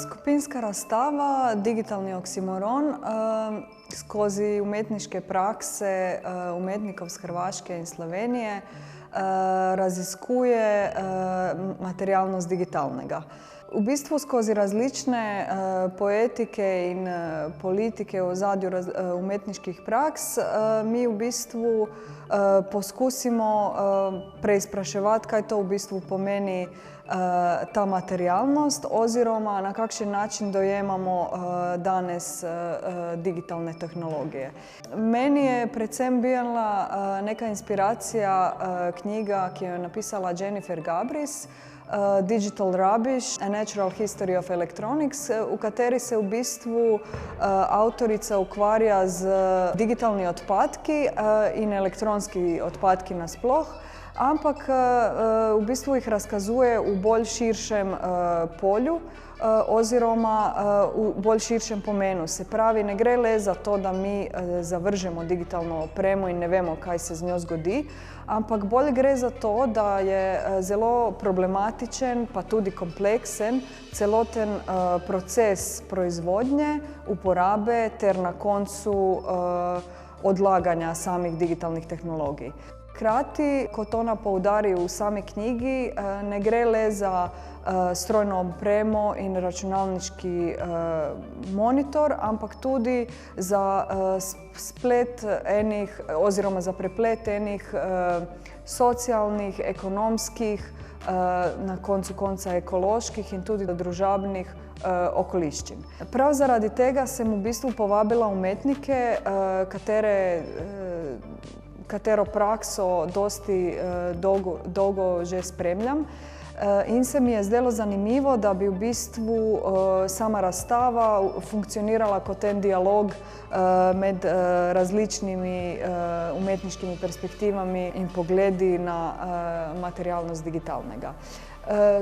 Skupinska razstava, digitalni oksimoron, skozi umetniške prakse umetnikov z Hrvaške in Slovenije raziskuje materialnost digitalnega. V bistvu skozi različne poetike in politike v ozadju umetniških praks mi v bistvu poskusimo preizpraševati, kaj to v bistvu pomeni ta materialnost oziroma na kakšen način dojemamo danes digitalne tehnologije. Meni je predvsem bila neka inspiracija knjiga, ki jo je napisala Jennifer Gabris, Digital Rubbish, A Natural History of Electronics, v kateri se v bistvu avtorica ukvarja z digitalnimi odpadki in elektronski odpadki nasploh, ampak v bistvu jih razkazuje v bolj širšem polju oziroma v bolj širšem pomenu. Se pravi, ne gre le za to, da mi zavržemo digitalno opremo in ne vemo, kaj se z njo zgodi, ampak bolj gre za to, da je zelo problematičen, pa tudi kompleksen, celoten proces proizvodnje, uporabe ter na koncu odlaganja samih digitalnih tehnologij. Hkrati, kot ona poudari v sami knjigi, ne gre le za strojno opremo in računalniški monitor, ampak tudi za splet enih oziroma za preplet enih socialnih, ekonomskih, na koncu konca ekoloških in tudi družabnih okoliščin. Prav zaradi tega sem v bistvu povabila umetnike, katero prakso dosti dolgo že spremljam. In se mi je zdelo zanimivo, da bi v bistvu sama razstava funkcionirala kot en dialog med različnimi umetniškimi perspektivami in pogledi na materialnost digitalnega.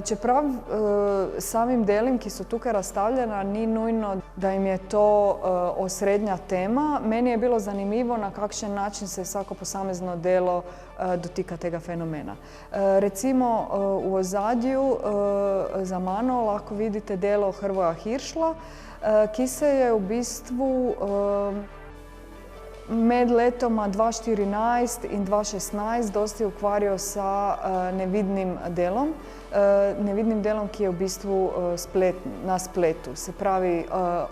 Čeprav samim delim, ki so tukaj razstavljena, ni nujno, da jim je to osrednja tema, meni je bilo zanimivo, na kakšen način se vsako posamezno delo dotika tega fenomena. Recimo v ozadju za mano lahko vidite delo Hrvoja Hiršla, ki se je v bistvu med letoma 2014 in 2016 dosti ukvarjal sa nevidnim delom. Nevidnim delom, ki je v bistvu na spletu. Se pravi,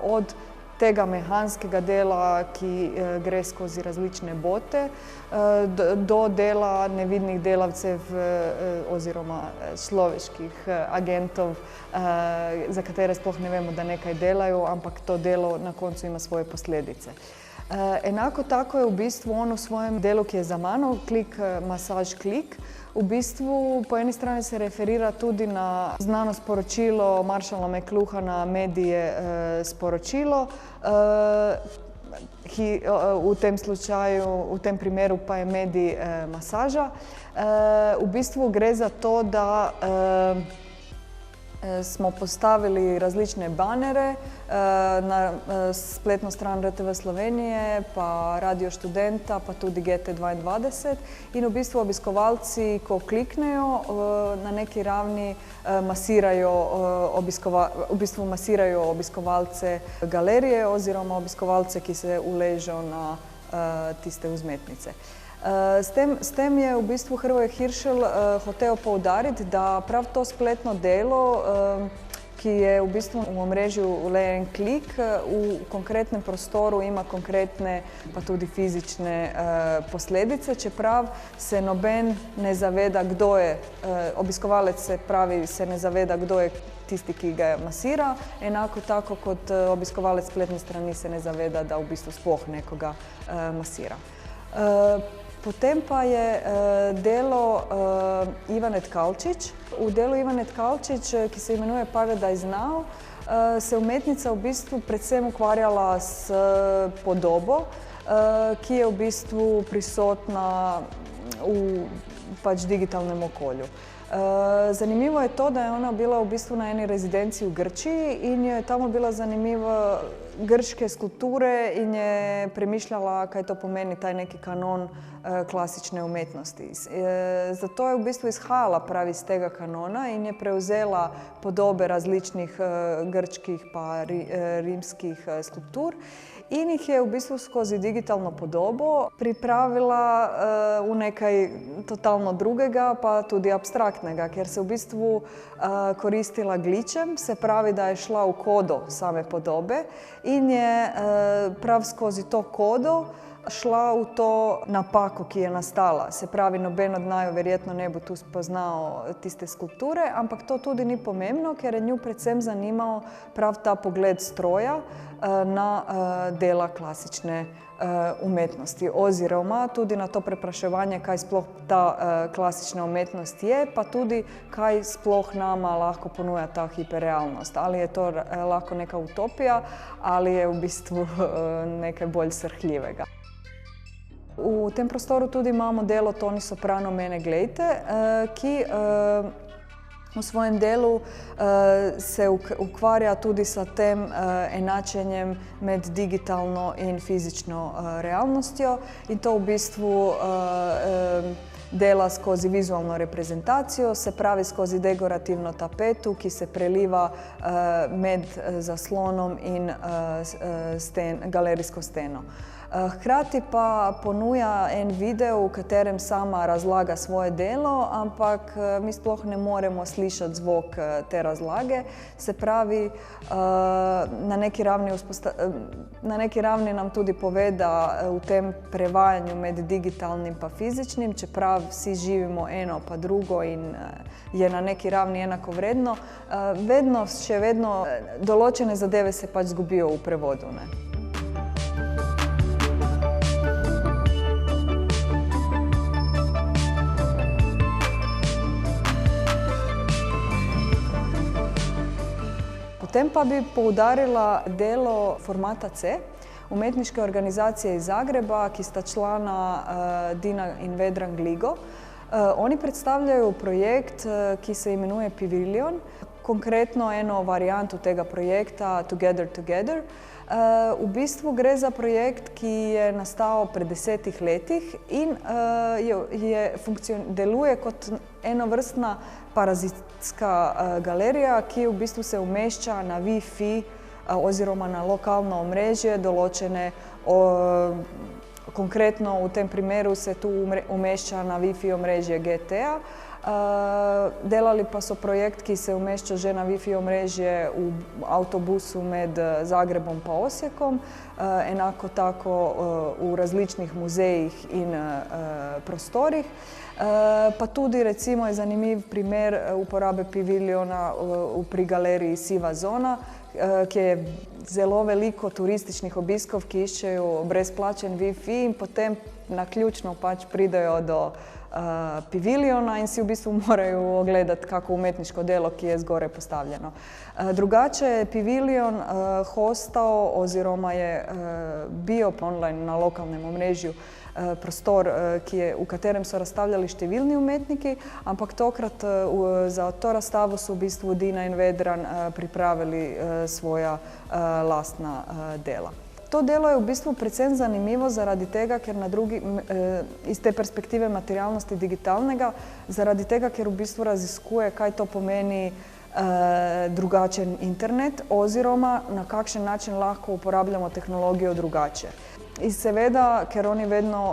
od tega mehanskega dela, ki gre skozi različne bote, do dela nevidnih delavcev oziroma človeških agentov, za katere sploh ne vemo, da nekaj delajo, ampak to delo na koncu ima svoje posledice. Enako tako je v bistvu on v svojem delu, ki je za mano, Klik, masaž, klik, v bistvu po eni strani se referira tudi na znano sporočilo Marshalla McLuhana Medije sporočilo, ki v tem slučaju, v tem primeru pa je medij masaža. V bistvu gre za to, da smo postavili različne banere na spletno stran RTV Slovenije, pa Radio Študenta, pa tudi GT22 in v bistvu obiskovalci, ko kliknejo, na neki ravni masirajo obiskovalce galerije oziroma obiskovalce, ki se uležejo na tiste vzmetnice. S tem je v bistvu Hrvoje Hiršl hotel poudariti, da prav to spletno delo, ki je v bistvu v omrežju le en klik, v konkretnem prostoru ima konkretne pa tudi fizične posledice, čeprav se noben ne zaveda, kdo je, obiskovalec se pravi, se ne zaveda, kdo je tisti, ki ga masira, enako tako kot obiskovalec spletne strani se ne zaveda, da v bistvu sploh nekoga masira. Potem pa je delo Ivane Tkalčič. V delu Ivane Tkalčič, ki se imenuje Paradise Now, se umetnica v bistvu predvsem ukvarjala s podobo, ki je v bistvu prisotna v digitalnem okolju. Zanimivo je to, da je ona bila v bistvu na eni rezidenciji v Grčiji in jo je tamo bila zanimiva grške skulpture in je premišljala, kaj to pomeni taj neki kanon klasične umetnosti. Zato je v bistvu izhajala prav iz tega kanona in je prevzela podobe različnih grčkih pa rimskih skulptur in jih je v bistvu skozi digitalno podobo pripravila v nekaj totalno drugega, pa tudi abstraktnega, ker se v bistvu koristila gličem, se pravi, da je šla v kodo same podobe in je prav skozi to kodo šla v to napako, ki je nastala. Se pravi, noben od naju verjetno ne bo tu spoznal tiste skulpture, ampak to tudi ni pomembno, ker je nju predvsem zanimal prav ta pogled stroja na dela klasične umetnosti oziroma tudi na to prepraševanje, kaj sploh ta klasična umetnost je, pa tudi kaj sploh nama lahko ponuja ta hiperrealnost. Ali je to lahko neka utopija ali je v bistvu nekaj bolj srhljivega. V tem prostoru tudi imamo delo Toni Soprano Mene glejte, ki v svojem delu se ukvarja tudi sa tem enačenjem med digitalno in fizično realnostjo in to v bistvu dela skozi vizualno reprezentacijo, se pravi skozi dekorativno tapetu, ki se preliva med zaslonom in galerijsko steno. Hkrati pa ponuja en video, v katerem sama razlaga svoje delo, ampak mi sploh ne moremo slišati zvok te razlage. Se pravi, na neki ravni nam tudi pove, da v tem prevajanju med digitalnim pa fizičnim, čeprav vsi živimo eno pa drugo in je na neki ravni enakovredno, še vedno določene zadeve se pač zgubijo v prevodu, ne. Potem pa bi poudarila delo Formata C, umetniške organizacije iz Zagreba, ki sta člana Dina in Vedran Gligo. Oni predstavljajo projekt, ki se imenuje Pavilion, konkretno eno varianto tega projekta Together Together. V bistvu gre za projekt, ki je nastal pred 10 letih in deluje kot enovrstna parazitska galerija, ki v bistvu se umešča na Wi-Fi oziroma na lokalno omrežje določene, konkretno v tem primeru se tu umešča na Wi-Fi omrežje GT-a. Delali pa so projekt, ki se umešča že na Wi-Fi omrežje v avtobusu med Zagrebom pa Osijekom, enako tako v različnih muzejih in prostorih. Pa tudi recimo je zanimiv primer uporabe Paviliona pri galeriji Siva zona, ki je zelo veliko turističnih obiskov, ki iščejo brezplačen Wi-Fi in potem naključno pač pridejo do Paviliona in si v bistvu morajo ogledati kako umetniško delo, ki je zgoraj postavljeno. Drugače je Pavilion hostal oziroma je bil online na lokalnem omrežju prostor, v katerem so razstavljali številni umetniki, ampak tokrat za to razstavo so v bistvu Dina in Vedran pripravili svoja lastna dela. To delo je v bistvu predvsem zanimivo zaradi tega, ker iz te perspektive materialnosti digitalnega, zaradi tega, ker v bistvu raziskuje, kaj to pomeni drugačen internet oziroma na kakšen način lahko uporabljamo tehnologijo drugače. In seveda, ker oni vedno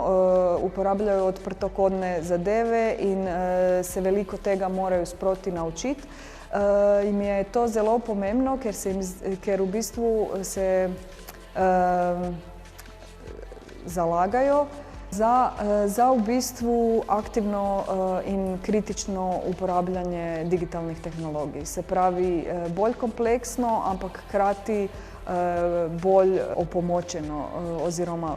uporabljajo odprtokodne zadeve in se veliko tega morajo sproti naučiti, jim je to zelo pomembno, ker v bistvu se zalagajo za v bistvu aktivno in kritično uporabljanje digitalnih tehnologij. Se pravi, bolj kompleksno, ampak hkrati bolj opomočeno oziroma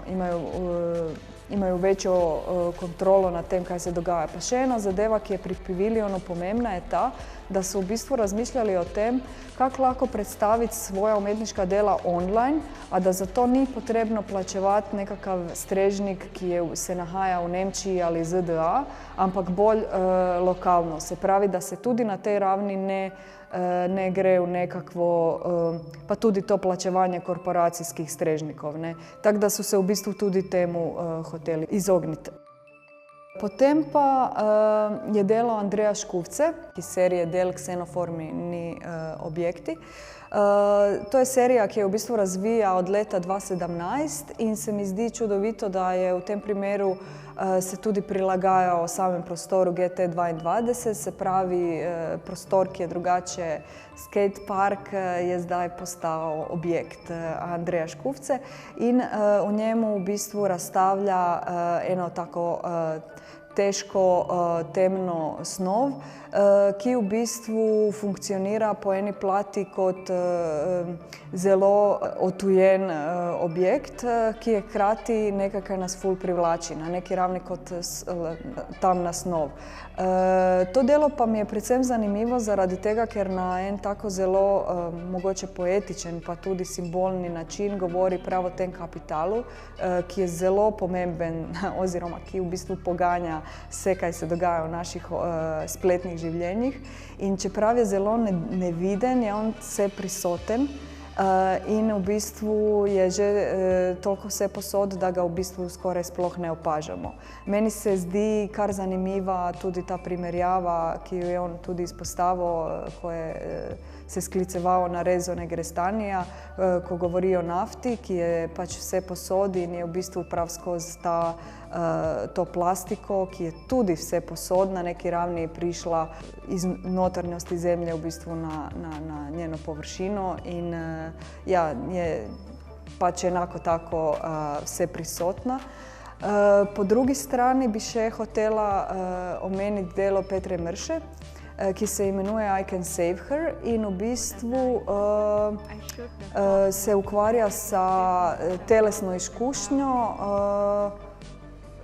imajo večjo kontrolo nad tem, kaj se dogaja. Pa še ena zadeva, ki je pri Pavilionu pomembna, je ta, da so v bistvu razmišljali o tem, kako lahko predstaviti svoja umetniška dela online, a da zato ni potrebno plačevati nekakav strežnik, ki se nahaja v Nemčiji ali ZDA, ampak bolj lokalno. Se pravi, da se tudi na tej ravni ne ne gre v nekakvo, pa tudi to plačevanje korporacijskih strežnikov. Tako da so se v bistvu tudi temu hoteli izogniti. Potem pa je delo Andreja Škufce iz serije Del ksenoformni objekti. To je serija, ki je v bistvu razvija od leta 2017 in se mi zdi čudovito, da je v tem primeru se tudi prilagajal samem prostoru GT22, se pravi prostor, ki je drugače skate park, je zdaj postal objekt Andreja Škufce in v njemu v bistvu razstavlja eno tako težko temno snov, ki v bistvu funkcionira po eni plati kot zelo odtujen objekt, ki je hkrati nekaj, kar nas ful privlači, na neki ravni kot tamna snov. To delo pa mi je predvsem zanimivo zaradi tega, ker na en tako zelo mogoče poetičen pa tudi simbolni način govori prav o tem kapitalu, ki je zelo pomemben oziroma ki v bistvu poganja vse, kaj se dogaja v naših spletnih življenjih. In čeprav je zelo neviden, je on vse prisoten in v bistvu je že toliko vse posod, da ga v bistvu skoraj sploh ne opažamo. Meni se zdi kar zanimiva tudi ta primerjava, ki jo je on tudi izpostavil, ko je se skliceval na Rezo Negrestanija, ko govori o nafti, ki je pač vse posod in je v bistvu prav skozi to plastiko, ki je tudi vse posod, na neki ravni prišla iz notranjosti zemlje v bistvu na njeno površino in ja, je pač enako tako vse prisotna. Po drugi strani bi še hotela omeniti delo Petre Mrše, ki se imenuje I Can Save Her in v bistvu se ukvarja sa telesno izkušnjo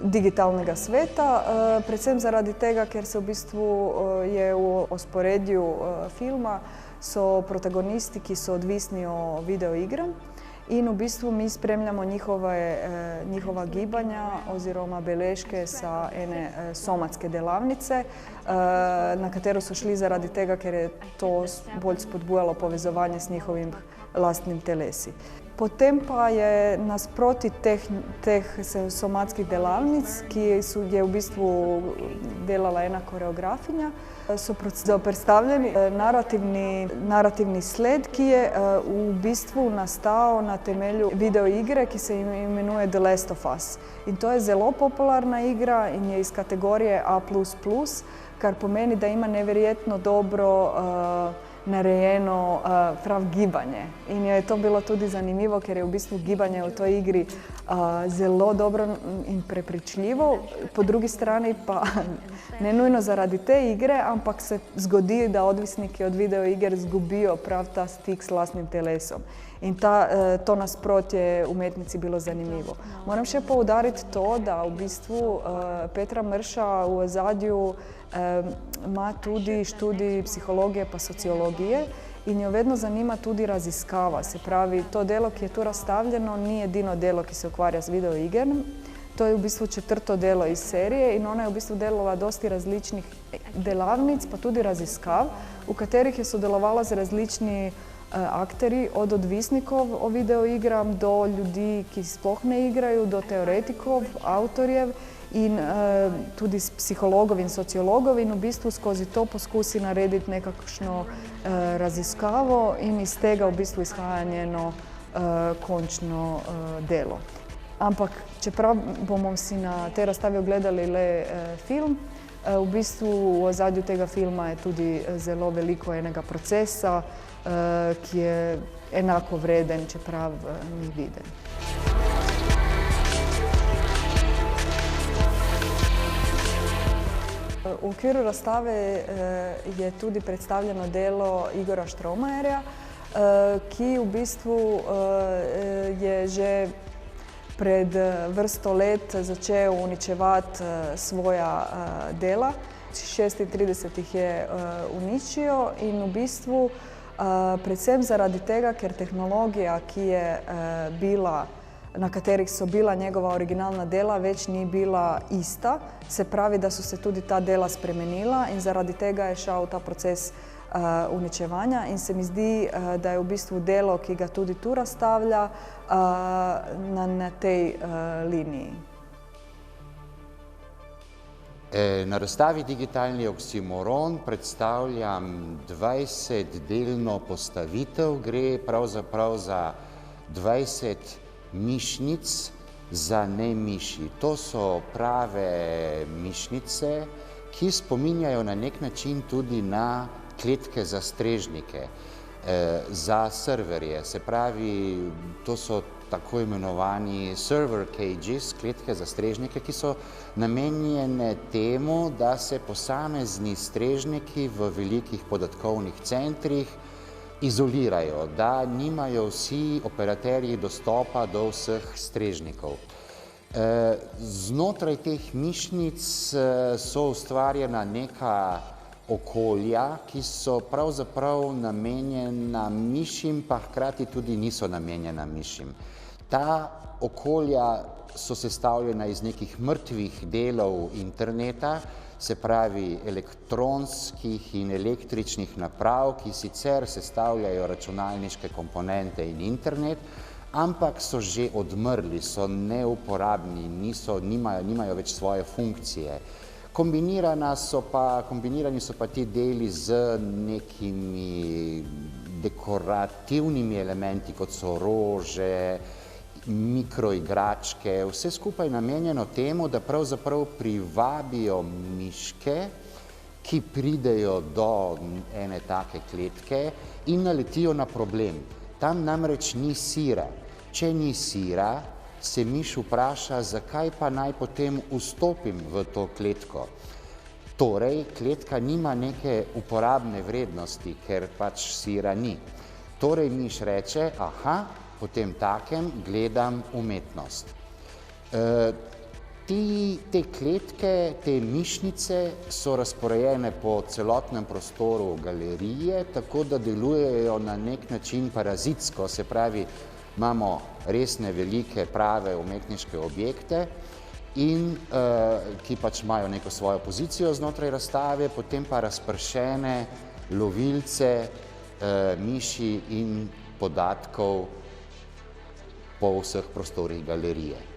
digitalnega sveta, predvsem zaradi tega, ker se v bistvu je v osporedju filma so protagonisti, ki so odvisni o videoigram in v bistvu mi spremljamo njihova gibanja oziroma beležke sa ene somatske delavnice, na katero so šli zaradi tega, ker je to bolj spodbujalo povezovanje s njihovim lastnim telesi. Potem pa je nasproti teh somatskih delavnic, ki je v bistvu delala ena koreografinja, so predstavljeni narativni sled, ki je v bistvu nastal na temelju videoigre, ki se imenuje The Last of Us. In to je zelo popularna igra in je iz kategorije A++, kar pomeni, da ima neverjetno dobro narejeno prav gibanje. In je to bilo tudi zanimivo, ker je v bistvu gibanje v toj igri zelo dobro in prepričljivo. Po drugi strani pa ne nujno zaradi te igre, ampak se zgodi, da odvisniki od videoiger zgubijo prav ta stik s lastnim telesom. In to nasprotje je umetnici bilo zanimivo. Moram še poudariti to, da v bistvu Petra Mrša v ozadju ima tudi študij psihologije pa sociologije in jo vedno zanima tudi raziskava. Se pravi, to delo, ki je tu razstavljeno, ni edino delo, ki se ukvarja z videoigrami. To je v bistvu četrto delo iz serije in ona je v bistvu delala dosti različnih delavnic, pa tudi raziskav, v katerih je sodelovala z različni akterji, od odvisnikov o videoigram do ljudi, ki sploh ne igrajo, do teoretikov, avtorjev in tudi s psihologov in sociologov in v bistvu skozi to poskusi narediti nekakšno raziskavo in iz tega v bistvu izhaja njeno končno delo. Ampak čeprav bomo si na tej razstavi ogledali le film, v bistvu v ozadju tega filma je tudi zelo veliko enega procesa, ki je enako vreden, čeprav ni viden. V okviru razstave je tudi predstavljeno delo Igora Štromajerja, ki v bistvu je že pred vrsto let začel uničevati svoja dela. 36 jih je uničijo in v bistvu predvsem zaradi tega, ker tehnologija, ki je bila, na katerih so bila njegova originalna dela, več ni bila ista. Se pravi, da so se tudi ta dela spremenila in zaradi tega je šel ta proces uničevanja in se mi zdi, da je v bistvu delo, ki ga tudi tu razstavlja, na tej liniji. Na razstavi Digitalni oksimoron predstavljam 20-delno postavitev. Gre pravzaprav za 20 mišnic za nemiši. To so prave mišnice, ki spominjajo na nek način tudi na kletke za strežnike, za serverje. Se pravi, to so tako imenovani server cages, kletke za strežnike, ki so namenjene temu, da se posamezni strežniki v velikih podatkovnih centrih izolirajo, da nimajo vsi operaterji dostopa do vseh strežnikov. Znotraj teh mišnic so ustvarjena neka okolja, ki so pravzaprav namenjena mišim, pa hkrati tudi niso namenjena mišim. Ta okolja so sestavljena iz nekih mrtvih delov interneta, se pravi elektronskih in električnih naprav, ki sicer sestavljajo računalniške komponente in internet, ampak so že odmrli, so neuporabni, nimajo več svoje funkcije. Kombinirani so pa ti deli z nekimi dekorativnimi elementi, kot so rože, mikroigračke, vse skupaj namenjeno temu, da pravzaprav privabijo miške, ki pridejo do ene take kletke in naletijo na problem. Tam namreč ni sira. Če ni sira, se miš vpraša, zakaj pa naj potem vstopim v to kletko. Torej, kletka nima neke uporabne vrednosti, ker pač sira ni. Torej, miš reče, aha, potem takem gledam umetnost. Te kletke, te mišnice so razporejene po celotnem prostoru galerije, tako da delujejo na nek način parazitsko, se pravi, imamo resne, velike, prave umetniške objekte, ki pač imajo neko svojo pozicijo znotraj razstave, potem pa razpršene lovilce miši in podatkov po vseh prostorih galerije.